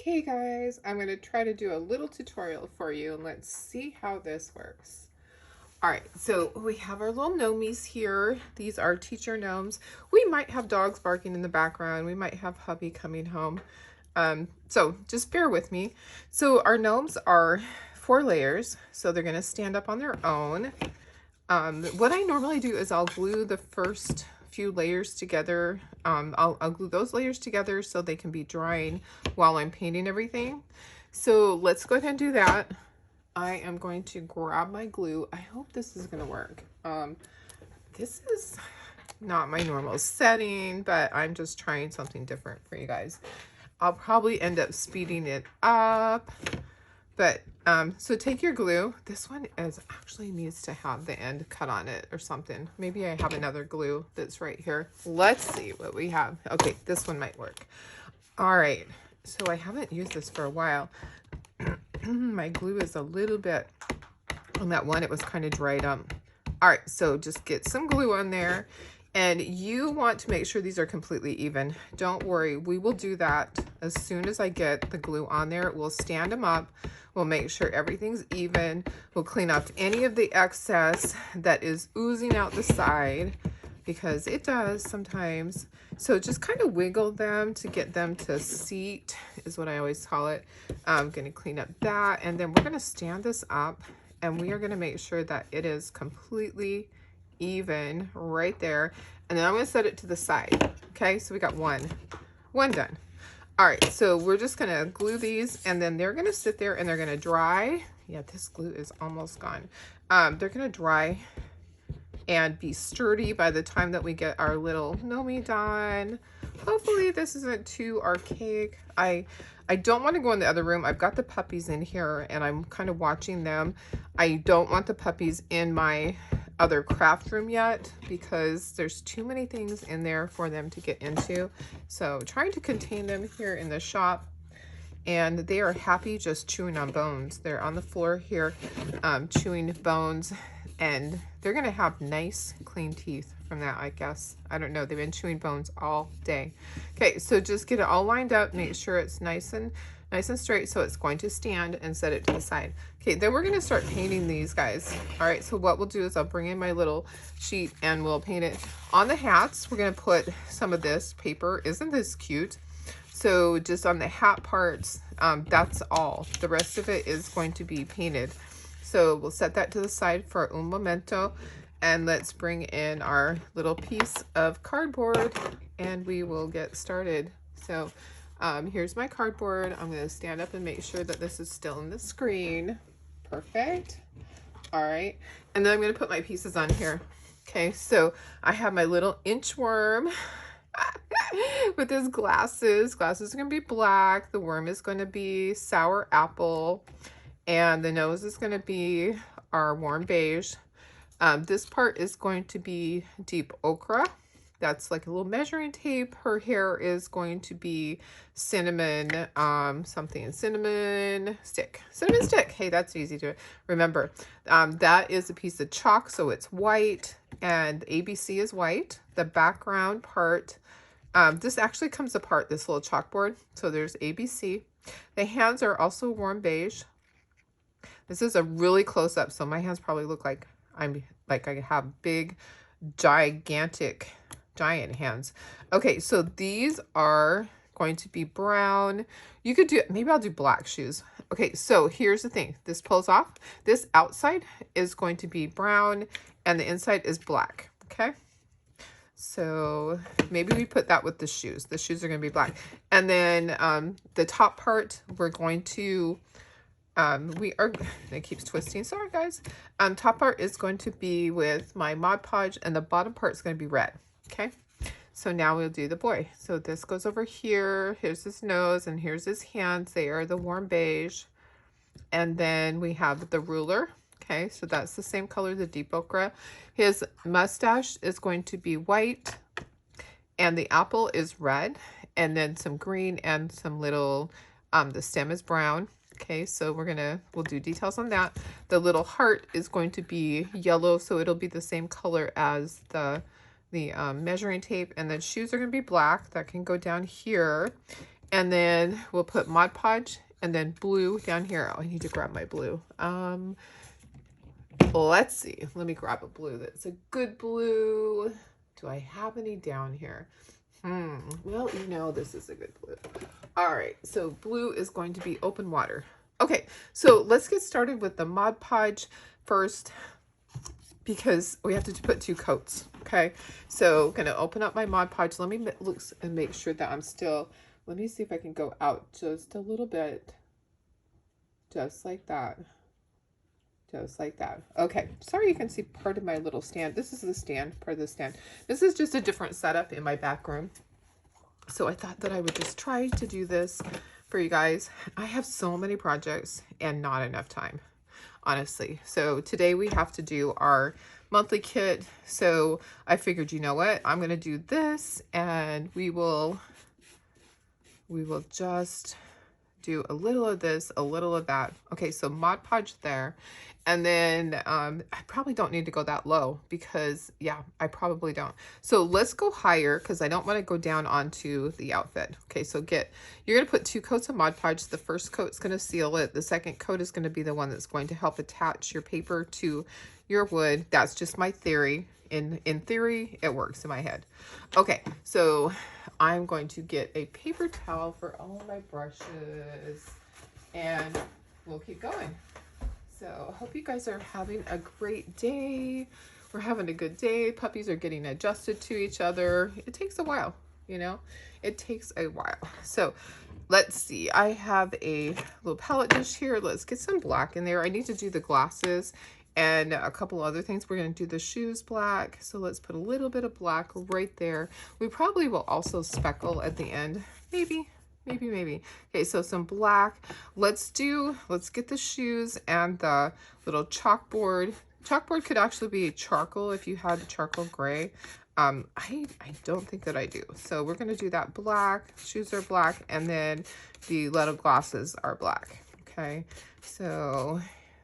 Okay guys, I'm going to try to do a little tutorial for you and let's see how this works. Alright, so we have our little gnomies here. These are teacher gnomes. We might have dogs barking in the background. We might have hubby coming home. So just bear with me. So our gnomes are 4 layers, so they're going to stand up on their own. What I normally do is I'll glue the first few layers together. I'll glue those layers together so they can be drying while I'm painting everything. So let's go ahead and do that. I am going to grab my glue. I hope this is going to work. This is not my normal setting, but I'm just trying something different for you guys. I'll probably end up speeding it up. But, so take your glue. This one actually needs to have the end cut on it or something. Maybe I have another glue that's right here. Let's see what we have. Okay, this one might work. All right, so I haven't used this for a while. My glue is a little bit, on that one, it was kind of dried up. All right, so just get some glue on there. And you want to make sure these are completely even. Don't worry, we will do that as soon as I get the glue on there. We'll stand them up. We'll make sure everything's even. We'll clean off any of the excess that is oozing out the side, because it does sometimes. So just kind of wiggle them to get them to seat, is what I always call it. I'm gonna clean up that, and then we're gonna stand this up, and we are gonna make sure that it is completely even right there. And then I'm gonna set it to the side. Okay, so we got one done. All right, so we're just gonna glue these, and then they're gonna sit there and they're gonna dry. Yeah, this glue is almost gone. They're gonna dry and be sturdy by the time that we get our little gnomie done. Hopefully this isn't too archaic. I don't want to go in the other room. I've got the puppies in here and I'm kind of watching them. I don't want the puppies in my other craft room yet because there's too many things in there for them to get into. So trying to contain them here in the shop, and they are happy just chewing on bones. They're on the floor here chewing bones, and they're gonna have nice clean teeth from that, I guess. I don't know, they've been chewing bones all day. Okay, so just get it all lined up, make sure it's nice and straight, so it's going to stand, and set it to the side. Okay, then we're gonna start painting these guys. All right, so what we'll do is I'll bring in my little sheet and we'll paint it. On the hats, we're gonna put some of this paper. Isn't this cute? So just on the hat parts, that's all. The rest of it is going to be painted. So we'll set that to the side for un momento, and let's bring in our little piece of cardboard and we will get started. So here's my cardboard. I'm going to stand up and make sure that this is still in the screen. Perfect. All right. And then I'm going to put my pieces on here. Okay, so I have my little inchworm with his glasses. Glasses are going to be black. The worm is going to be sour apple. And the nose is going to be our warm beige. This part is going to be deep ochre. That's like a little measuring tape. Her hair is going to be cinnamon, cinnamon stick. Cinnamon stick. Hey, that's easy to remember. That is a piece of chalk, so it's white, and ABC is white. The background part, this actually comes apart, this little chalkboard. So there's ABC. The hands are also warm beige. This is a really close up, so my hands probably look like I have big, giant hands. Okay, so these are going to be brown. You could do, maybe I'll do black shoes. Okay, so here's the thing. This pulls off. This outside is going to be brown and the inside is black, okay? So maybe we put that with the shoes. The shoes are going to be black. And then the top part, we're going to, it keeps twisting, sorry guys. Top part is going to be with my Mod Podge, and the bottom part is going to be red. Okay, so now we'll do the boy. So this goes over here. Here's his nose, and here's his hands. They are the warm beige. And then we have the ruler. Okay, so that's the same color, the deep ochre. His mustache is going to be white, and the apple is red, and then some green and some little, the stem is brown. Okay, so we'll do details on that. The little heart is going to be yellow, so it'll be the same color as the measuring tape. And then shoes are going to be black. That can go down here. And then we'll put Mod Podge and then blue down here. Oh, I need to grab my blue. Let's see. Let me grab a blue that's a good blue. Do I have any down here? Well, you know, this is a good blue. All right, so blue is going to be open water. Okay, so let's get started with the Mod Podge first because we have to put 2 coats. Okay, so I'm gonna open up my Mod Podge. Let me look and make sure that I'm still, let me see if I can go out just a little bit. Just like that. Just like that. Okay, sorry you can see part of my little stand. This is the stand, part of the stand. This is just a different setup in my back room. So I thought that I would just try to do this for you guys. I have so many projects and not enough time, honestly. So today we have to do our monthly kit. So I figured, you know what? I'm going to do this and we will just do a little of this, a little of that. Okay, so Mod Podge there. And then I probably don't need to go that low because, yeah, I probably don't. So let's go higher because I don't want to go down onto the outfit. Okay, so you're going to put 2 coats of Mod Podge. The first coat's going to seal it. The second coat is going to be the one that's going to help attach your paper to your wood. That's just my theory. In theory, it works in my head. Okay, so I'm going to get a paper towel for all of my brushes and we'll keep going. So I hope you guys are having a great day. We're having a good day. Puppies are getting adjusted to each other. It takes a while, you know, it takes a while. So let's see. I have a little palette dish here. Let's get some black in there. I need to do the glasses and a couple other things. We're going to do the shoes black. So let's put a little bit of black right there. We probably will also speckle at the end. Maybe. Okay, so some black. Let's get the shoes and the little chalkboard. Chalkboard could actually be charcoal if you had charcoal gray. I don't think that I do. So we're going to do that black. Shoes are black. And then the little glasses are black. Okay, so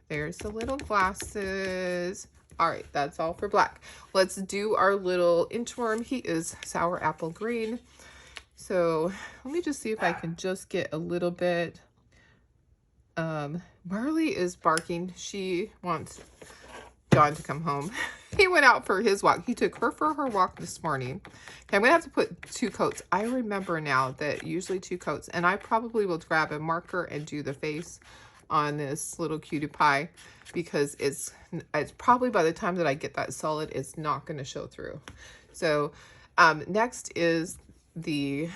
there's the little glasses. All right, that's all for black. Let's do our little inchworm. He is sour apple green. So let me just see if I can just get a little bit. Marley is barking. She wants John to come home. He went out for his walk. He took her for her walk this morning. Okay, I'm going to have to put 2 coats. I remember now that usually 2 coats. And I probably will grab a marker and do the face on this little cutie pie because it's probably by the time that I get that solid, it's not going to show through. So next is the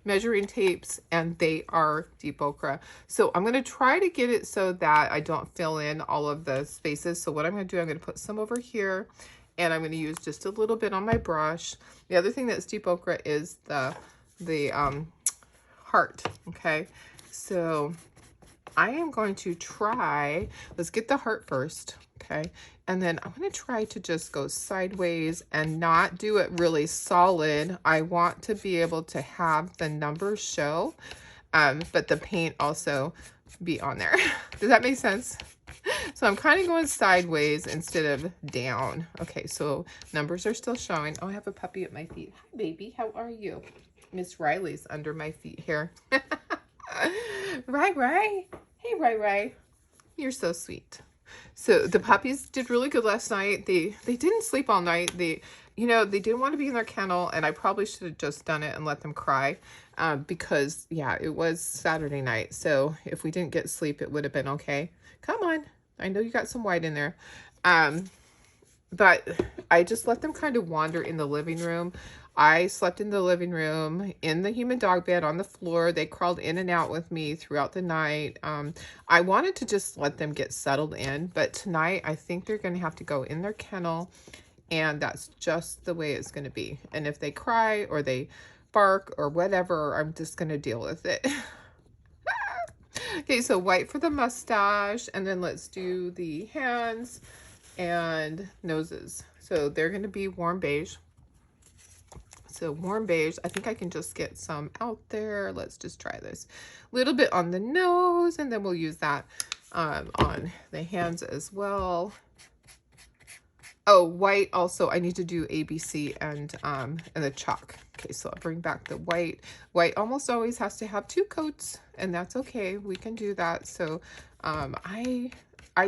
measuring tapes and they are deep ochre. So I'm going to try to get it so that I don't fill in all of the spaces. So what I'm going to do, I'm going to put some over here and I'm going to use just a little bit on my brush. The other thing that's deep ochre is the heart. Okay, so I am going to try, let's get the heart first. Okay, and then I'm going to try to just go sideways and not do it really solid. I want to be able to have the numbers show, but the paint also be on there. Does that make sense? So I'm kind of going sideways instead of down. Okay, so numbers are still showing. Oh, I have a puppy at my feet. Hi, baby. How are you? Miss Riley's under my feet here. Rai. Hey, Rai. You're so sweet. So the puppies did really good last night. They didn't sleep all night. They didn't want to be in their kennel, and I probably should have just done it and let them cry because, yeah, it was Saturday night. So if we didn't get sleep, it would have been okay. Come on. I know you got some white in there. But I just let them kind of wander in the living room. I slept in the living room, in the human dog bed, on the floor. They crawled in and out with me throughout the night. I wanted to just let them get settled in, but tonight I think they're going to have to go in their kennel, and that's just the way it's going to be. And if they cry or they bark or whatever, I'm just going to deal with it. Okay, so white for the mustache, and then let's do the hands and noses. So they're going to be warm beige. So warm beige, I think I can just get some out there. Let's just try this. A little bit on the nose, and then we'll use that on the hands as well. Oh, white also, I need to do ABC and the chalk. Okay, so I'll bring back the white. White almost always has to have 2 coats, and that's okay. We can do that. So I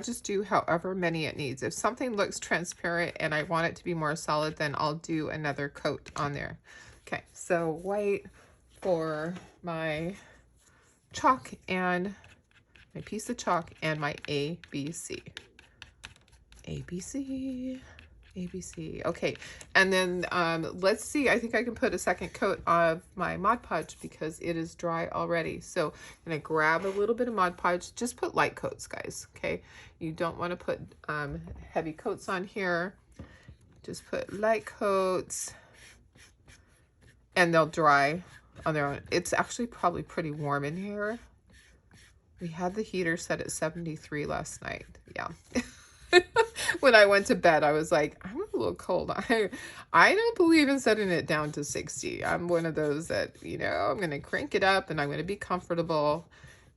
just do however many it needs. If something looks transparent and I want it to be more solid, then I'll do another coat on there. Okay, so white for my chalk and my piece of chalk and my ABC. ABC, ABC. Okay, and then let's see. I think I can put a second coat of my Mod Podge because it is dry already. So I'm gonna grab a little bit of Mod Podge. Just put light coats, guys. Okay, you don't want to put heavy coats on here. Just put light coats, and they'll dry on their own. It's actually probably pretty warm in here. We had the heater set at 73 last night. Yeah. When I went to bed, I was like, I'm a little cold. I don't believe in setting it down to 60. I'm one of those that, you know, I'm going to crank it up and I'm going to be comfortable.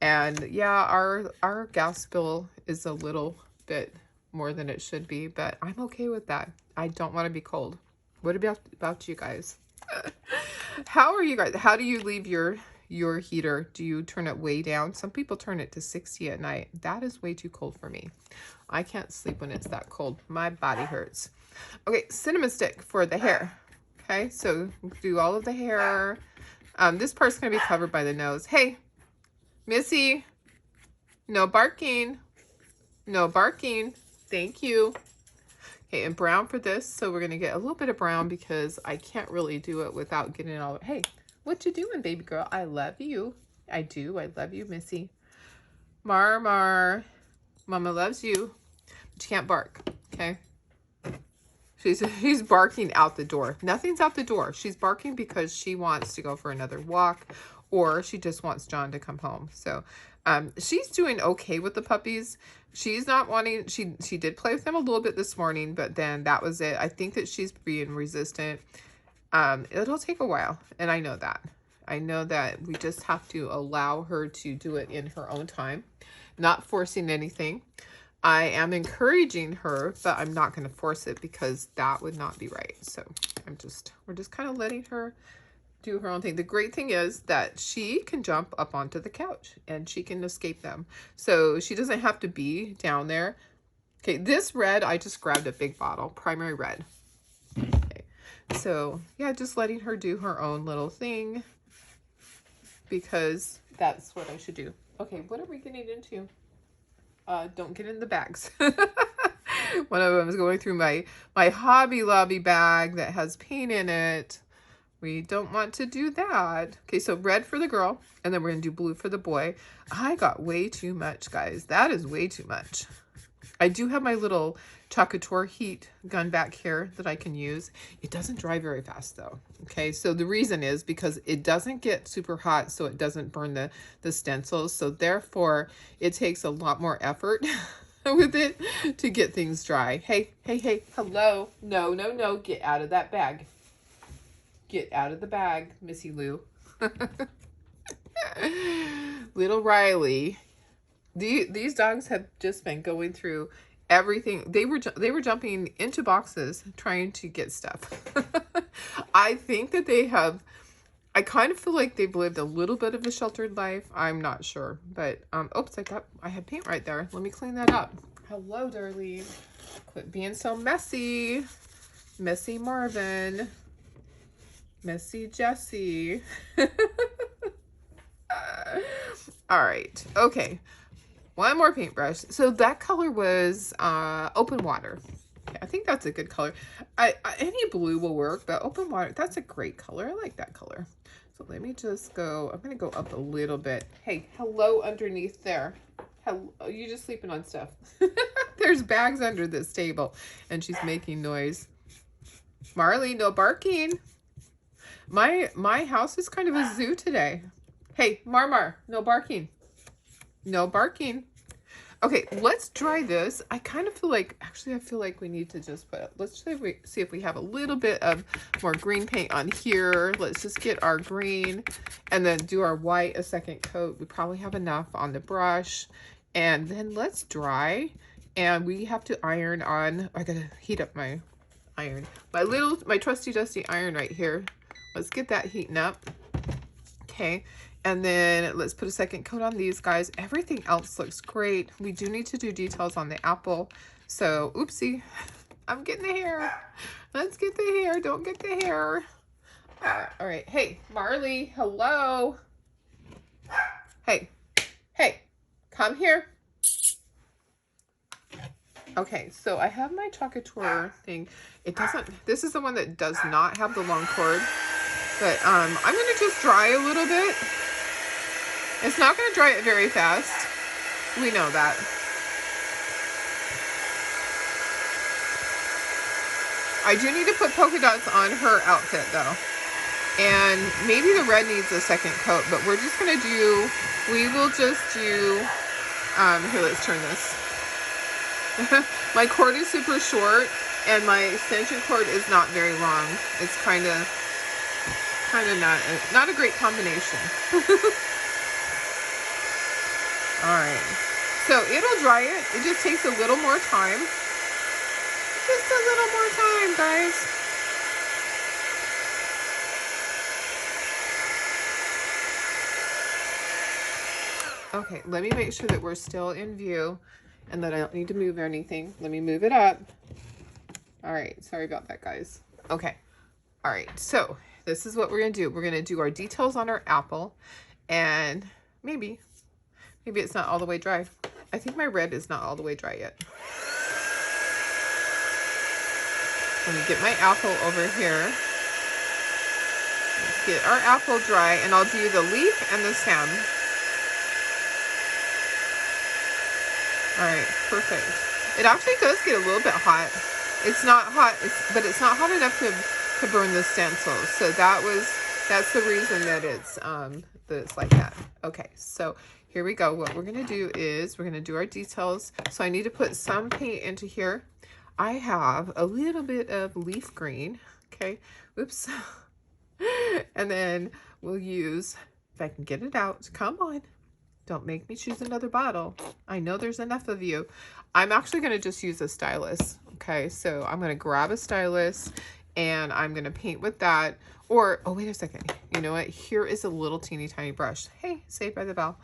And yeah, our gas bill is a little bit more than it should be, but I'm okay with that. I don't want to be cold. What about you guys? How are you guys? How do you leave your heater? Do you turn it way down? Some people turn it to 60 at night. That is way too cold for me. I can't sleep when it's that cold. My body hurts. Okay, cinnamon stick for the hair. Okay, so do all of the hair. This part's going to be covered by the nose. Hey, Missy, no barking. No barking. Thank you. Okay, and brown for this. So we're going to get a little bit of brown because I can't really do it without getting it all. Hey, what you doing, baby girl? I love you. I do. I love you, Missy. Mar. Mama loves you. But you can't bark, okay? She's barking out the door. Nothing's out the door. She's barking because she wants to go for another walk or she just wants John to come home. So she's doing okay with the puppies. She's not wanting, she did play with them a little bit this morning, but then that was it. I think that she's being resistant. It'll take a while, and I know that. I know that we just have to allow her to do it in her own time, not forcing anything. I am encouraging her, but I'm not going to force it because that would not be right. So we're just kind of letting her do her own thing. The great thing is that she can jump up onto the couch and she can escape them. So she doesn't have to be down there. Okay, this red, I just grabbed a big bottle, primary red. Okay, so yeah, just letting her do her own little thing because that's what I should do. Okay, what are we getting into? Don't get in the bags. One of them is going through my Hobby Lobby bag that has paint in it. We don't want to do that. Okay, so red for the girl, and then we're going to do blue for the boy. I got way too much, guys. That is way too much. I do have my little Chocator heat gun back here that I can use. It doesn't dry very fast, though. Okay, so the reason is because it doesn't get super hot, so it doesn't burn the stencils. So therefore, it takes a lot more effort with it to get things dry. Hey, hello. No, get out of that bag. Get out of the bag, Missy Lou. Little Riley. These dogs have just been going through everything. They were jumping into boxes trying to get stuff. I think that they have, I kind of feel like they've lived a little bit of a sheltered life. I'm not sure, but oops, I had paint right there. Let me clean that up. Hello, darling. Quit being so messy. Messy Marvin. Messy Jessie. All right. Okay. One more paintbrush. So that color was open water. Okay, I think that's a good color. Any blue will work, but open water, that's a great color. I like that color. So let me just go, I'm going to go up a little bit. Hey, hello underneath there. Hello, you just sleeping on stuff. There's bags under this table and she's making noise. Marley, no barking. My house is kind of a zoo today. Hey, Mar, no barking. No barking. Okay, let's try this. I kind of feel like, actually, I feel like we need to just let's see if we have a little bit of more green paint on here. Let's just get our green and then do our white a second coat. We probably have enough on the brush. And then let's dry And we have to iron on, I gotta heat up my iron. My trusty dusty iron right here. Let's get that heating up. Okay, and then let's put a second coat on these guys. Everything else looks great. We do need to do details on the apple. So, oopsie, I'm getting the hair. Let's get the hair, don't get the hair. All right, hey, Marley, hello. Hey, hey, come here. Okay, so I have my Chocateur thing. It doesn't, this is the one that does not have the long cord, but I'm gonna just dry a little bit. It's not gonna dry it very fast. We know that. I do need to put polka dots on her outfit though. And maybe the red needs a second coat, but we're just gonna do, we will just do, here, let's turn this. My cord is super short and my extension cord is not very long. It's kind of not a great combination. All right, so it'll dry it. It just takes a little more time. Just a little more time, guys. Okay, let me make sure that we're still in view and that I don't need to move anything. Let me move it up. All right, sorry about that, guys. Okay, all right, so this is what we're gonna do. We're gonna do our details on our apple, and maybe it's not all the way dry. I think my red is not all the way dry yet. Let me get my apple over here. Let's get our apple dry, and I'll do the leaf and the stem. All right, perfect. It actually does get a little bit hot. It's not hot, but it's not hot enough to burn the stencils. So that's the reason that it's like that. Okay, so here we go. What we're gonna do is we're gonna do our details. So I need to put some paint into here. I have a little bit of leaf green. Okay, oops. And then we'll use, if I can get it out, come on. Don't make me choose another bottle. I know there's enough of you. I'm actually going to just use a stylus. Okay, so I'm going to grab a stylus and I'm going to paint with that. Or, oh, wait a second. You know what? Here is a little teeny tiny brush. Hey, Saved by the Bell.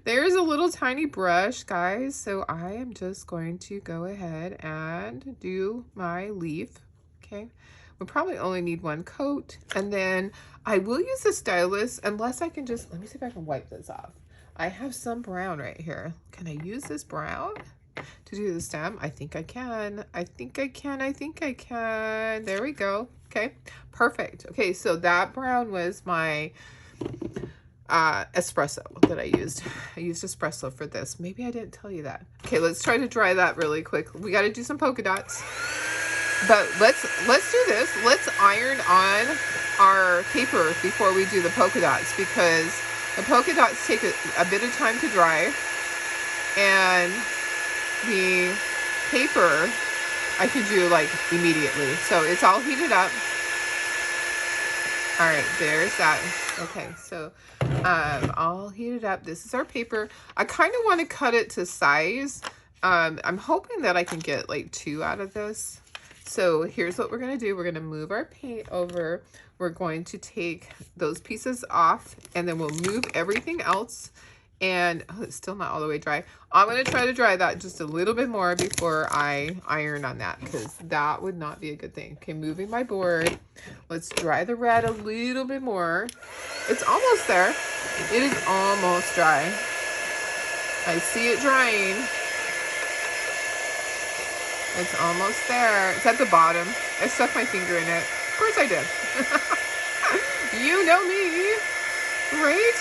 There's a little tiny brush, guys. So I am just going to go ahead and do my leaf. Okay. We'll probably only need one coat, and then I will use the stylus unless I can just, let me see if I can wipe this off. I have some brown right here. Can I use this brown to do the stem? I think I can. I think I can. There we go. Okay, perfect. Okay, so that brown was my espresso that I used. I used espresso for this. Maybe I didn't tell you that. Okay, let's try to dry that really quick. We got to do some polka dots. But let's do this. Let's iron on our paper before we do the polka dots, because the polka dots take a bit of time to dry, and the paper I could do like immediately. So it's all heated up. All right, there's that. Okay, so all heated up. This is our paper. I kind of want to cut it to size. I'm hoping that I can get like 2 out of this. So here's what we're going to do. We're going to move our paint over. We're going to take those pieces off, and then we'll move everything else. And oh, it's still not all the way dry. I'm going to try to dry that just a little bit more before I iron on that, because that would not be a good thing. Okay, moving my board. Let's dry the red a little bit more. It's almost there. It is almost dry. I see it drying. It's almost there. It's at the bottom. I stuck my finger in it. Of course I did. You know me, right?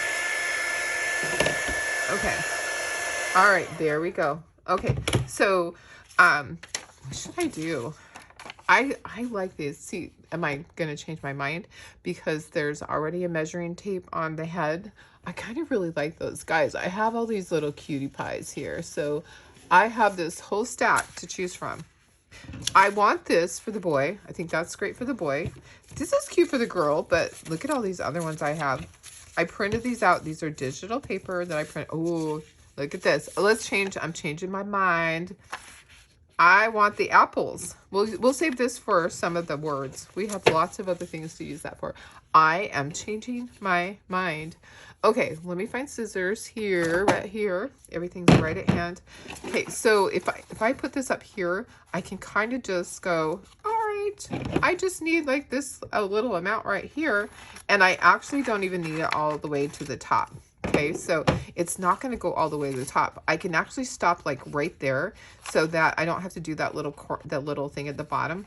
Okay. All right, there we go. Okay, so what should I do? I like these. See, am I going to change my mind? Because there's already a measuring tape on the head. I kind of really like those. Guys, I have all these little cutie pies here. So I have this whole stack to choose from. I want this for the boy. I think that's great for the boy. This is cute for the girl, but look at all these other ones I have. I printed these out. These are digital paper that I print. Oh, Look at this. Let's change. I'm changing my mind. I want the apples. We'll save this for some of the words. We have lots of other things to use that for. I am changing my mind. Okay, let me find scissors here, right here. Everything's right at hand. Okay, so if I put this up here, I can kind of just go, all right, I just need like this, a little amount right here. And I actually don't even need it all the way to the top. Okay, so it's not going to go all the way to the top. I can actually stop like right there so that I don't have to do that little thing at the bottom,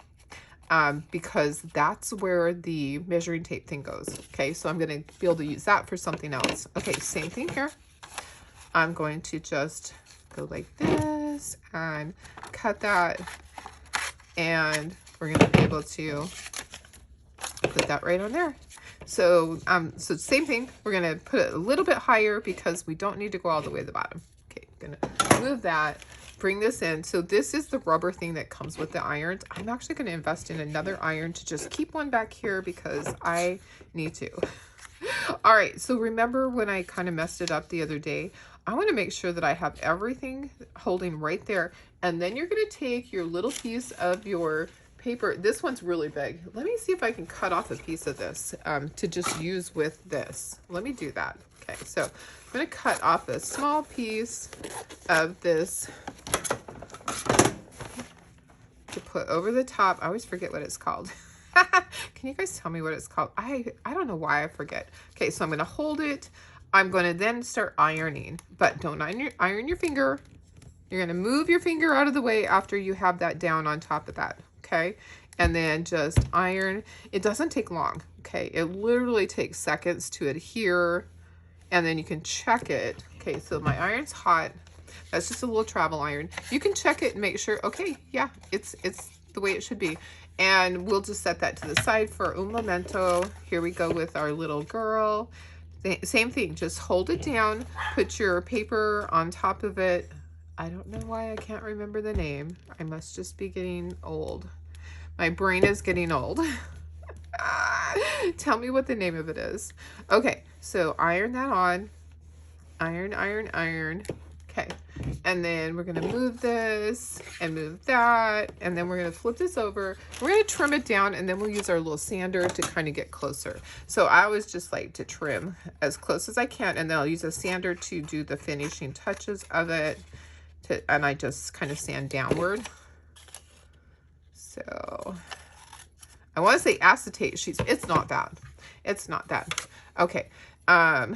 because that's where the measuring tape thing goes. Okay, so I'm going to be able to use that for something else. Okay, same thing here. I'm going to just go like this and cut that, and we're going to be able to put that right on there. So, so same thing, we're gonna put it a little bit higher because we don't need to go all the way to the bottom. Okay, I'm gonna move that, bring this in. So this is the rubber thing that comes with the irons. I'm actually gonna invest in another iron to just keep one back here because I need to. All right, so remember when I kind of messed it up the other day? I want to make sure that I have everything holding right there. And then you're gonna take your little piece of your paper. This one's really big. Let me see if I can cut off a piece of this to just use with this. Let me do that. Okay, so I'm going to cut off a small piece of this to put over the top. I always forget what it's called. Can you guys tell me what it's called? I don't know why I forget. Okay, so I'm going to hold it. I'm going to then start ironing, but don't iron your finger. You're going to move your finger out of the way after you have that down on top of that. Okay, and then just iron. It doesn't take long. Okay, it literally takes seconds to adhere, and then you can check it. Okay, so my iron's hot. That's just a little travel iron. You can check it and make sure, okay, yeah, it's the way it should be. And we'll just set that to the side for un momento. Here we go with our little girl. Same thing, just hold it down, put your paper on top of it. I don't know why I can't remember the name. I must just be getting old. My brain is getting old. Tell me what the name of it is. Okay, so iron that on. Iron, iron, iron. Okay, and then we're gonna move this and move that, and then we're gonna flip this over. We're gonna trim it down, and then we'll use our little sander to kind of get closer. So I always just like to trim as close as I can, and then I'll use a sander to do the finishing touches of it. And I just kind of sand downward. So I want to say acetate sheets. It's not that. It's not that. Okay. I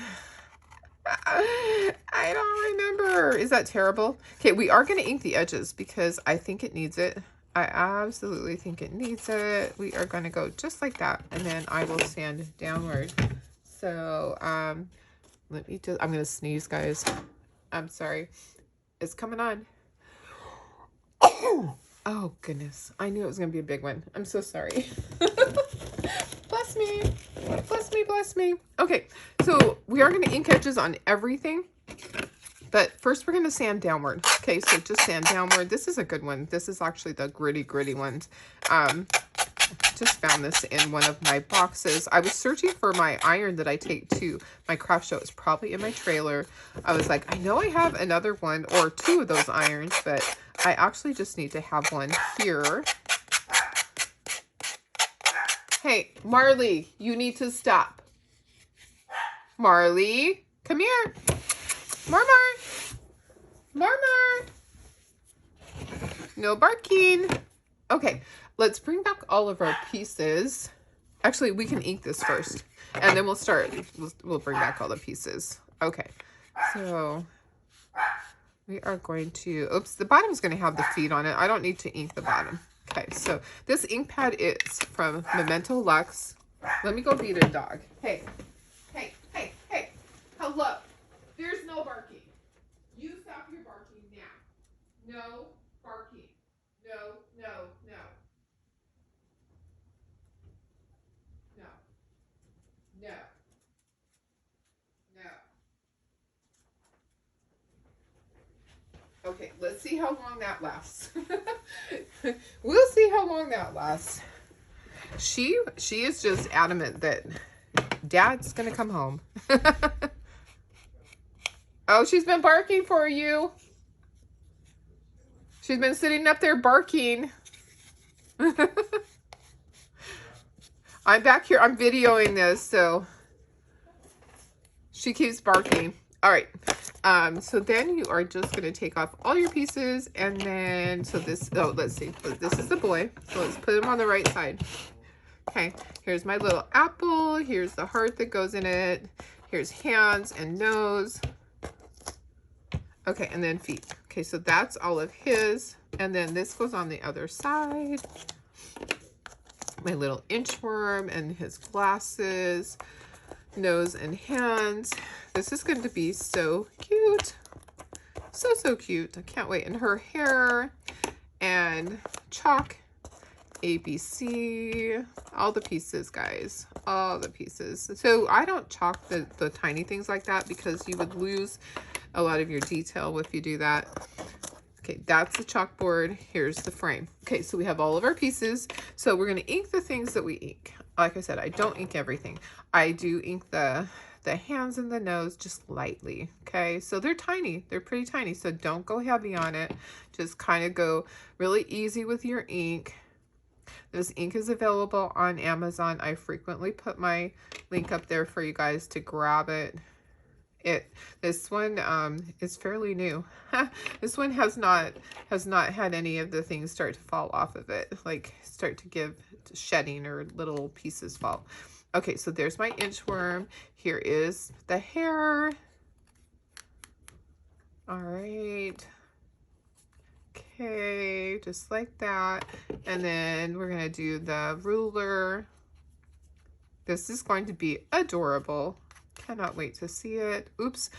don't remember. Is that terrible? Okay, we are going to ink the edges because I think it needs it. I absolutely think it needs it. We are going to go just like that, and then I will sand downward. So let me just, I'm going to sneeze, guys. I'm sorry. It's coming on. Oh, goodness. I knew it was going to be a big one. I'm so sorry. Bless me. Bless me, bless me. Okay, so we are going to ink edges on everything. But first we're going to sand downward. Okay, so just sand downward. This is a good one. This is actually the gritty ones. Just found this in one of my boxes. I was searching for my iron that I take to my craft show. It's probably in my trailer. I was like, I know I have another one or two of those irons, but I actually just need to have one here. Hey, Marley, you need to stop. Marley, come here. Marmar. Marmar. No barking. Okay, let's bring back all of our pieces. Actually, we can ink this first, and then we'll start. We'll bring back all the pieces. Okay, so we are going to, oops, the bottom is going to have the feet on it. I don't need to ink the bottom. Okay, so this ink pad is from Memento Lux. Let me go beat a dog. Hey, hey, hey, hey, hello. There's no barking. You stop your barking now. No barking. No, no, no. No. No. No. Okay, let's see how long that lasts. We'll see how long that lasts. She is just adamant that Dad's gonna come home. Oh, she's been barking for you. She's been sitting up there barking. I'm back here. I'm videoing this, so she keeps barking. All right. So then you are just going to take off all your pieces, and then, so this, oh, let's see. This is the boy. So let's put him on the right side. Okay. Here's my little apple. Here's the heart that goes in it. Here's hands and nose. Okay, and then feet. Okay, so that's all of his. And then this goes on the other side. My little inchworm and his glasses, nose and hands. This is going to be so cute. So, so cute. I can't wait. And her hair and chalk, ABC, all the pieces, guys. All the pieces. So I don't chalk the tiny things like that because you would lose a lot of your detail if you do that. Okay, that's the chalkboard. Here's the frame. Okay, so we have all of our pieces. So we're going to ink the things that we ink. Like I said, I don't ink everything. I do ink the hands and the nose just lightly. Okay, so they're tiny. They're pretty tiny. So don't go heavy on it. Just kind of go really easy with your ink. This ink is available on Amazon. I frequently put my link up there for you guys to grab it. This one is fairly new. This one has not had any of the things start to fall off of it, like start to give shedding or little pieces fall. Okay, so there's my inchworm. Here is the hair. All right. Okay, just like that. And then we're gonna do the ruler. This is going to be adorable. Cannot wait to see it. Oops.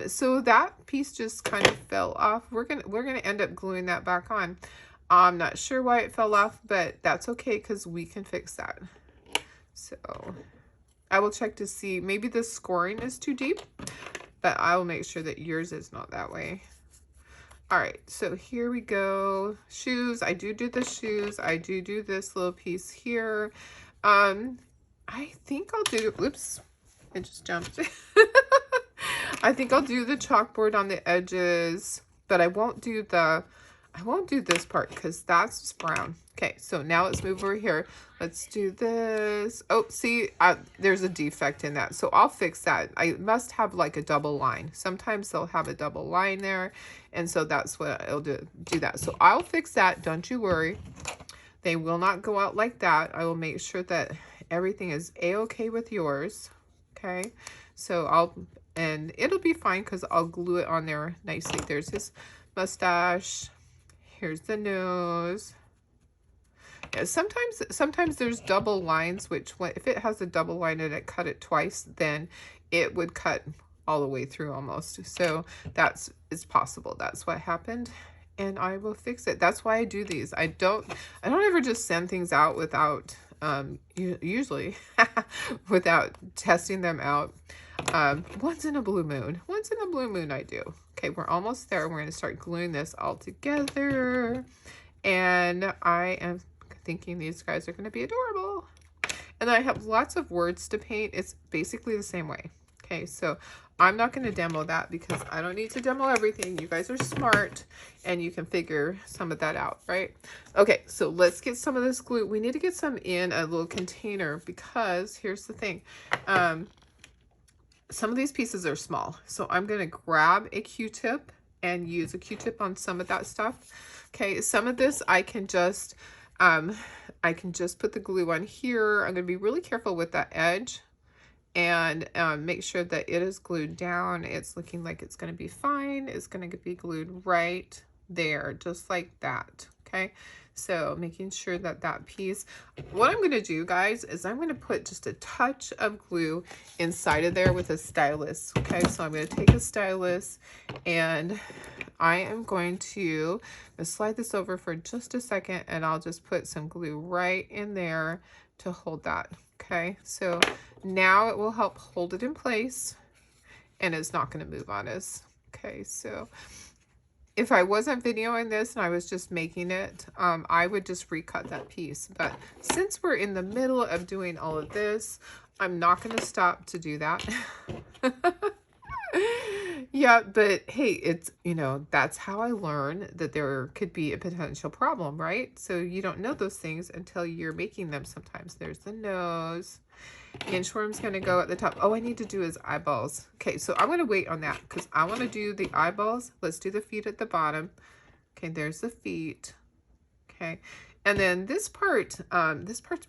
So that piece just kind of fell off. We're gonna end up gluing that back on. I'm not sure why it fell off, but that's okay because we can fix that. So I will check to see, maybe the scoring is too deep, but I will make sure that yours is not that way. All right, so here we go. Shoes. I do the shoes. I do this little piece here. I think I'll do, oops. It just jumped. I think I'll do the chalkboard on the edges, but I won't do this part because that's brown. Okay, so now let's move over here. Let's do this. Oh, see, there's a defect in that. So I'll fix that. I must have like a double line. Sometimes they'll have a double line there. And so that's what I'll do that. So I'll fix that. Don't you worry. They will not go out like that. I will make sure that everything is a-okay with yours. Okay, so and it'll be fine because I'll glue it on there nicely. There's his mustache. Here's the nose. Yeah, sometimes there's double lines, which if it has a double line and it cut it twice, then it would cut all the way through almost. So it's possible. That's what happened. And I will fix it. That's why I do these. I don't ever just send things out without usually without testing them out. Once in a blue moon I do. Okay, we're almost there. We're going to start gluing this all together, and I am thinking these guys are going to be adorable. And I have lots of words to paint. It's basically the same way. Okay, so I'm not going to demo that because I don't need to demo everything. You guys are smart and you can figure some of that out, right? Okay, so let's get some of this glue. We need to get some in a little container because here's the thing. Some of these pieces are small. So I'm going to grab a Q-tip and use a Q-tip on some of that stuff. Okay, some of this I can just put the glue on here. I'm going to be really careful with that edge and make sure that it is glued down. It's looking like it's going to be fine. It's going to be glued right there, just like that. Okay, so making sure that that piece, what I'm going to do, guys, is I'm going to put just a touch of glue inside of there with a stylus. Okay, so I'm going to take a stylus and I am going to slide this over for just a second, and I'll just put some glue right in there to hold that. Okay, so now it will help hold it in place and it's not going to move on us. Okay, so if I wasn't videoing this and I was just making it, I would just recut that piece. But since we're in the middle of doing all of this, I'm not going to stop to do that. Yeah, but hey, it's, you know, that's how I learn that there could be a potential problem, right? So you don't know those things until you're making them sometimes. There's the nose. Inchworm's going to go at the top. Oh, I need to do his eyeballs. Okay, so I'm going to wait on that because I want to do the eyeballs. Let's do the feet at the bottom. Okay, there's the feet. Okay, and then this part's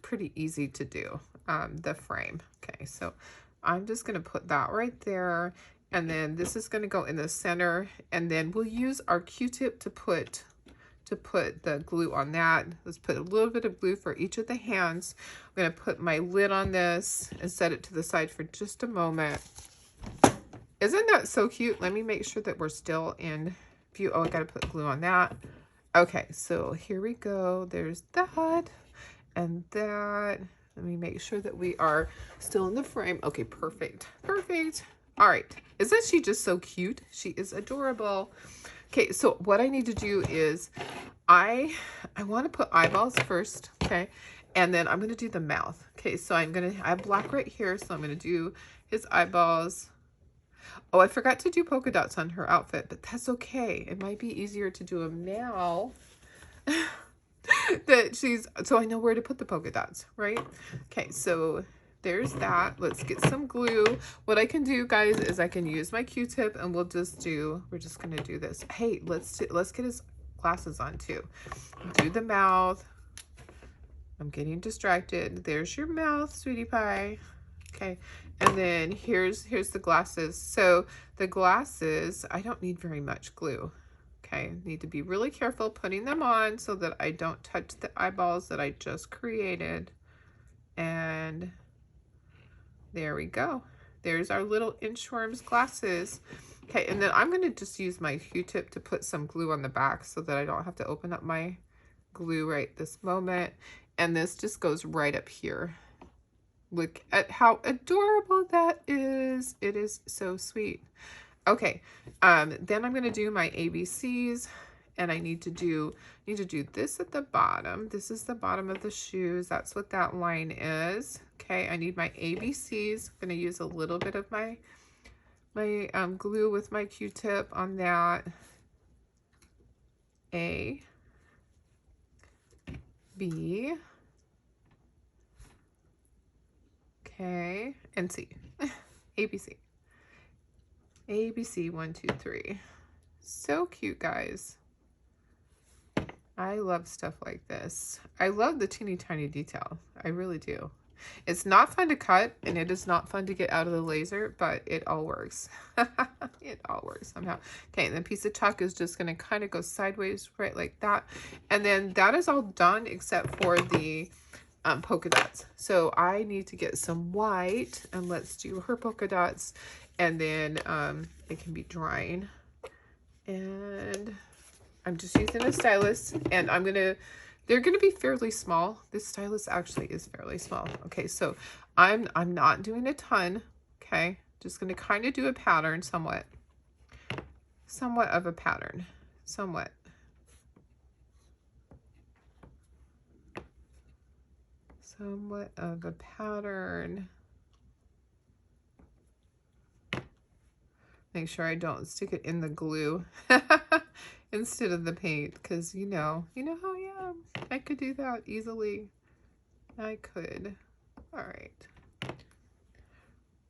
pretty easy to do, the frame. Okay, so I'm just going to put that right there. And then this is going to go in the center. And then we'll use our Q-tip to put the glue on that. Let's put a little bit of glue for each of the hands. I'm going to put my lid on this and set it to the side for just a moment. Isn't that so cute? Let me make sure that we're still in view. Oh, I got to put glue on that. Okay, so here we go. There's that and that. Let me make sure that we are still in the frame. Okay, perfect. Perfect. All right. Isn't she just so cute? She is adorable. Okay, so what I need to do is I want to put eyeballs first, okay? And then I'm going to do the mouth. Okay, so I have black right here, so I'm going to do his eyeballs. Oh, I forgot to do polka dots on her outfit, but that's okay. It might be easier to do them now. So I know where to put the polka dots, right? Okay, so there's that. Let's get some glue. What I can do, guys, is I can use my Q-tip and we're just gonna do this. Hey, let's get his glasses on too. Do the mouth. I'm getting distracted. There's your mouth, sweetie pie. Okay, and then here's the glasses. So the glasses, I don't need very much glue. Okay, need to be really careful putting them on so that I don't touch the eyeballs that I just created. And there we go. There's our little inchworm's glasses. Okay, and then I'm going to just use my Q-tip to put some glue on the back so that I don't have to open up my glue right this moment. And this just goes right up here. Look at how adorable that is. It is so sweet. Okay, then I'm going to do my ABCs, and I need to do this at the bottom. This is the bottom of the shoes. That's what that line is. Okay, I need my ABCs. I'm going to use a little bit of my glue with my Q-tip on that. A, B, okay, and C. ABC. ABC, 1, 2, 3. So cute, guys. I love stuff like this. I love the teeny tiny detail. I really do. It's not fun to cut, and it is not fun to get out of the laser, but it all works. It all works somehow. Okay, and the piece of chalk is just going to kind of go sideways, right like that. And then that is all done except for the polka dots. So I need to get some white, and let's do her polka dots. And then it can be drying. And I'm just using a stylus, and they're gonna be fairly small. This stylus actually is fairly small. Okay, so I'm not doing a ton. Okay, just gonna kind of do a pattern, somewhat of a pattern, somewhat of a pattern. Make sure I don't stick it in the glue instead of the paint, because you know how I am. I could do that easily. I could. All right.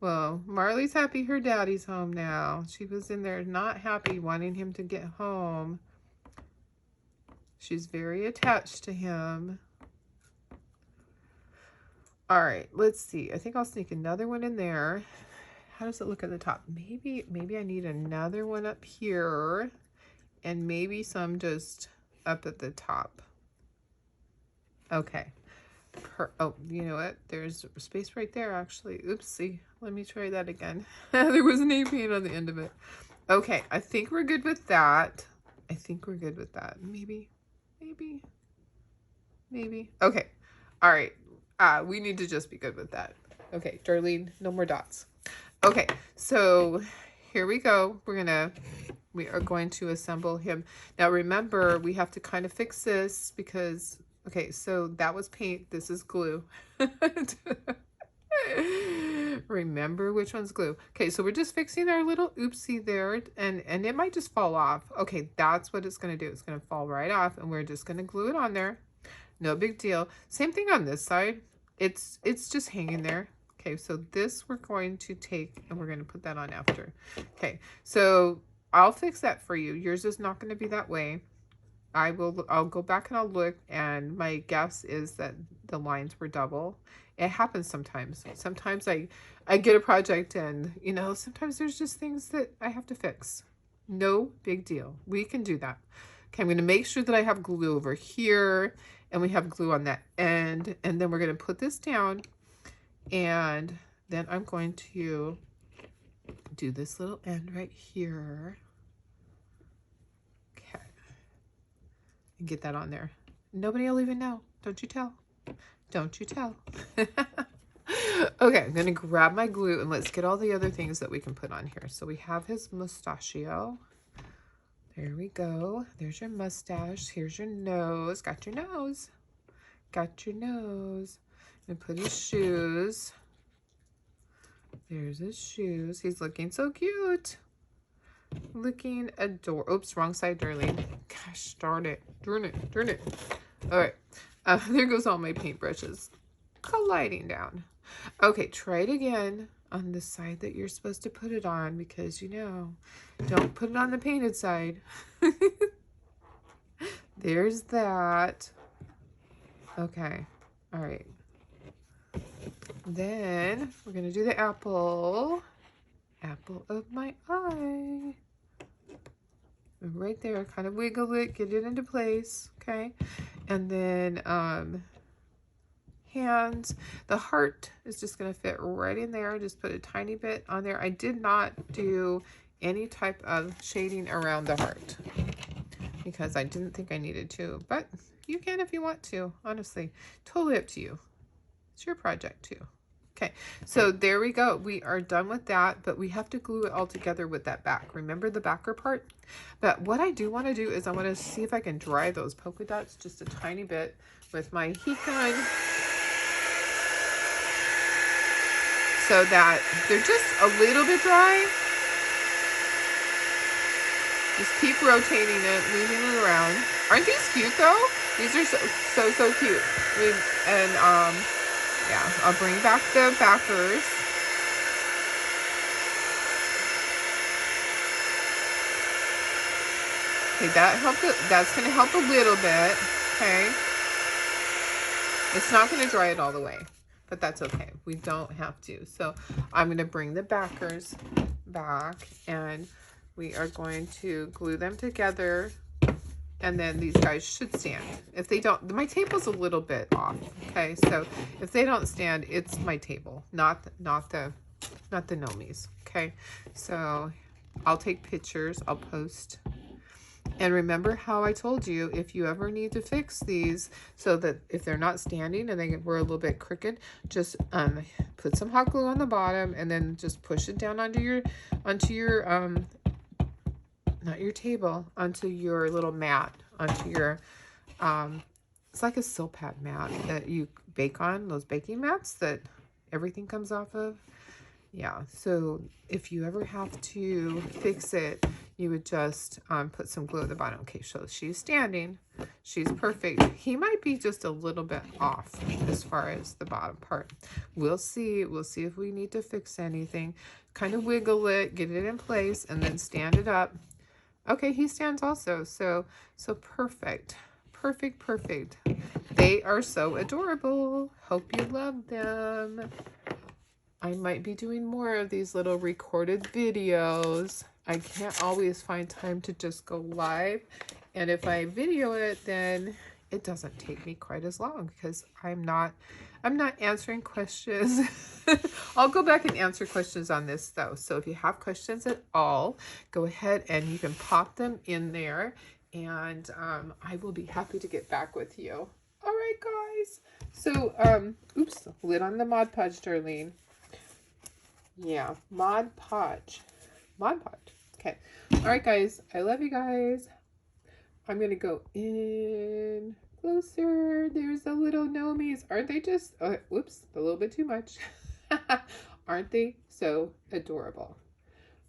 Well, Marley's happy her daddy's home now. She was in there not happy, wanting him to get home. She's very attached to him. All right, let's see. I think I'll sneak another one in there. How does it look at the top? Maybe I need another one up here, and maybe some just up at the top. Okay. Oh, you know what? There's space right there, actually. Oopsie. Let me try that again. There was an A paint on the end of it. Okay, I think we're good with that. Maybe. Okay. All right. We need to just be good with that. Okay, Darlene, no more dots. Okay, so here we go. We are going to assemble him. Now remember, we have to kind of fix this because, okay, so that was paint. This is glue. Remember which one's glue. Okay, so we're just fixing our little oopsie there, and it might just fall off. Okay, that's what it's going to do. It's going to fall right off, and we're just going to glue it on there. No big deal. Same thing on this side. It's just hanging there. Okay, so this we're going to take, and we're going to put that on after. Okay, so I'll fix that for you. Yours is not going to be that way. I'll go back and I'll look, and my guess is that the lines were double. It happens sometimes. Sometimes I get a project, and you know, sometimes there's just things that I have to fix. No big deal. We can do that. Okay, I'm going to make sure that I have glue over here, and we have glue on that end, and then we're going to put this down, and then I'm going to do this little end right here. Okay. And get that on there. Nobody will even know. Don't you tell. Don't you tell. Okay, I'm going to grab my glue, and let's get all the other things that we can put on here. So we have his mustachio. There we go. There's your mustache. Here's your nose. Got your nose. Got your nose. And put his shoes. There's his shoes. He's looking so cute. Looking adorable. Oops, wrong side, darling. Gosh, darn it. Darn it. Darn it. All right. There goes all my paintbrushes colliding down. Okay, try it again on the side that you're supposed to put it on, because you know, don't put it on the painted side. There's that. Okay. All right. Then we're going to do the apple. Apple of my eye. Right there, kind of wiggle it, get it into place, okay? And then hands. The heart is just going to fit right in there. Just put a tiny bit on there. I did not do any type of shading around the heart because I didn't think I needed to, but you can if you want to, honestly. Totally up to you. It's your project too. Okay, so there we go. We are done with that, but we have to glue it all together with that back. Remember the backer part? But what I do want to do is I want to see if I can dry those polka dots just a tiny bit with my heat gun so that they're just a little bit dry. Just keep rotating it, moving it around. Aren't these cute though? These are so cute. Yeah, I'll bring back the backers. Okay, that's going to help a little bit, okay? It's not going to dry it all the way, but that's okay. We don't have to. So I'm going to bring the backers back, and we are going to glue them together. And then these guys should stand. If they don't, my table's a little bit off. Okay, so if they don't stand, it's my table, not the Gnomes. Okay, so I'll take pictures. I'll post. And remember how I told you, if you ever need to fix these so that if they're not standing and were a little bit crooked, just put some hot glue on the bottom and then just push it down onto your not your table, onto your little mat, onto your, it's like a Silpat mat that you bake on, those baking mats that everything comes off of. Yeah, so if you ever have to fix it, you would just put some glue at the bottom. Okay, so she's standing. She's perfect. He might be just a little bit off as far as the bottom part. We'll see. We'll see if we need to fix anything. Kind of wiggle it, get it in place, and then stand it up. Okay, he stands also. So perfect. Perfect. They are so adorable. Hope you love them. I might be doing more of these little recorded videos. I can't always find time to just go live. And if I video it, then it doesn't take me quite as long because I'm not answering questions. I'll go back and answer questions on this though. So if you have questions at all, go ahead and you can pop them in there, and I will be happy to get back with you. All right, guys. So, oops, lid on the Mod Podge, Darlene. Yeah, Mod Podge. Okay. All right, guys. I love you guys. I'm going to go in closer. There's the little Gnomes. Aren't they just, whoops, a little bit too much. Aren't they so adorable?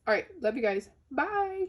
All right, love you guys. Bye.